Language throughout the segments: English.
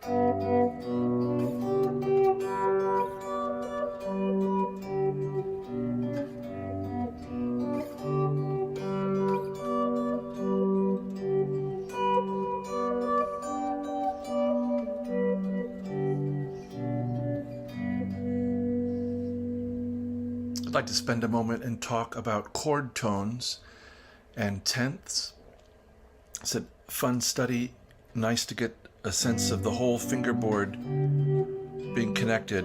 I'd like to spend a moment and talk about chord tones and tenths. It's a fun study, nice to get a sense of the whole fingerboard being connected.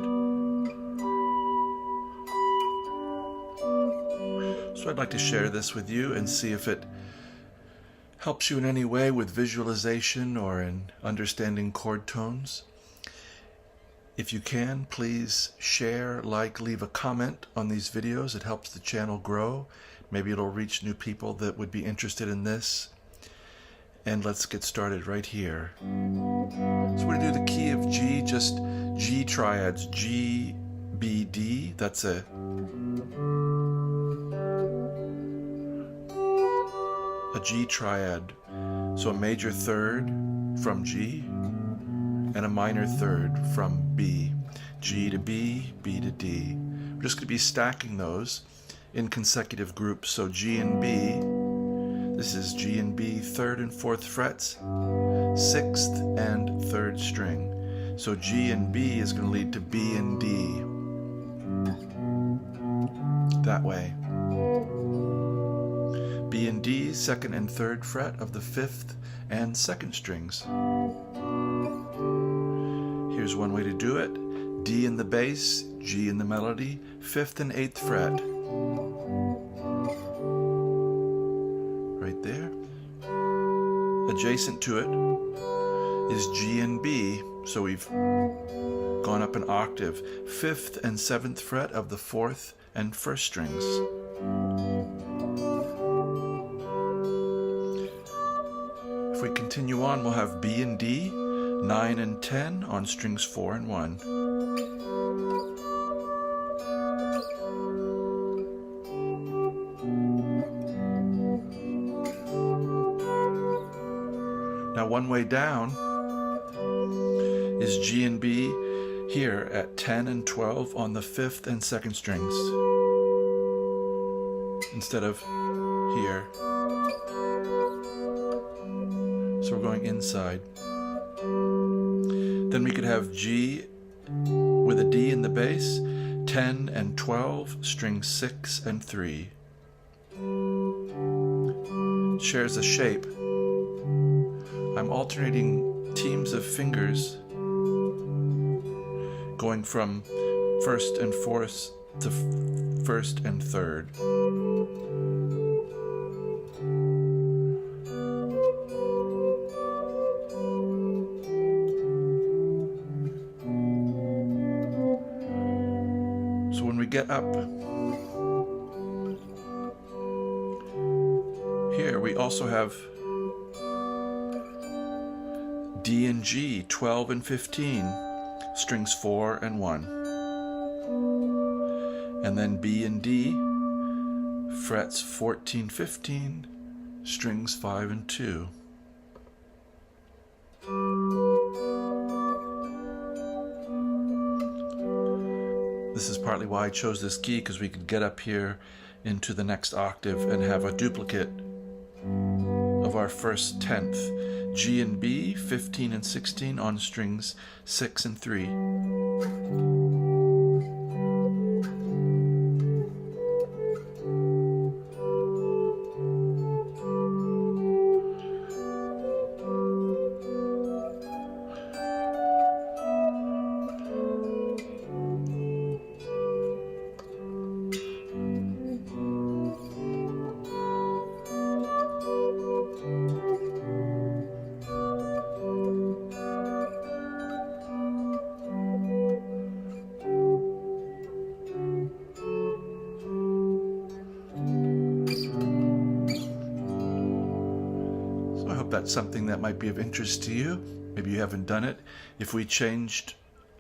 So I'd like to share this with you and see if it helps you in any way with visualization or in understanding chord tones. If you can, please share, like, leave a comment on these videos. It helps the channel grow. Maybe it'll reach new people that would be interested in this. And let's get started right here. So we're going to do the key of G, just G triads, G, B, D. That's a G triad. So a major third from G and a minor third from B. G to B, B to D. We're just going to be stacking those in consecutive groups. So G and B, this is G and B, 3rd and 4th frets, 6th and 3rd string. So G and B is going to lead to B and D. That way. B and D, 2nd and 3rd fret of the 5th and 2nd strings. Here's one way to do it. D in the bass, G in the melody, 5th and 8th fret. Right there. Adjacent to it is G and B, so we've gone up an octave. 5th and 7th fret of the 4th and 1st strings. If we continue on, we'll have B and D, 9 and 10 on strings 4 and 1. Now one way down is G and B here at 10 and 12 on the 5th and 2nd strings instead of here. So we're going inside. Then we could have G with a D in the bass, 10 and 12, string 6 and 3. Shares a shape. I'm alternating teams of fingers going from 1st and 4th to 1st and 3rd. So when we get up here, we also have D and G, 12 and 15, strings 4 and 1. And then B and D, frets 14, 15, strings 5 and 2. This is partly why I chose this key, because we could get up here into the next octave and have a duplicate of our first 10th. G and B, 15 and 16 on strings 6 and 3. That's something that might be of interest to you. Maybe you haven't done it. If we changed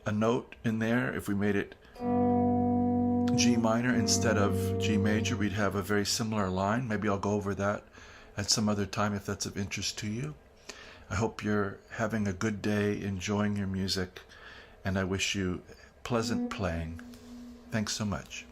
a note in there, if we made it G minor instead of G major, we'd have a very similar line. Maybe I'll go over that at some other time if that's of interest to you. I hope you're having a good day, enjoying your music, and I wish you pleasant playing. Thanks so much.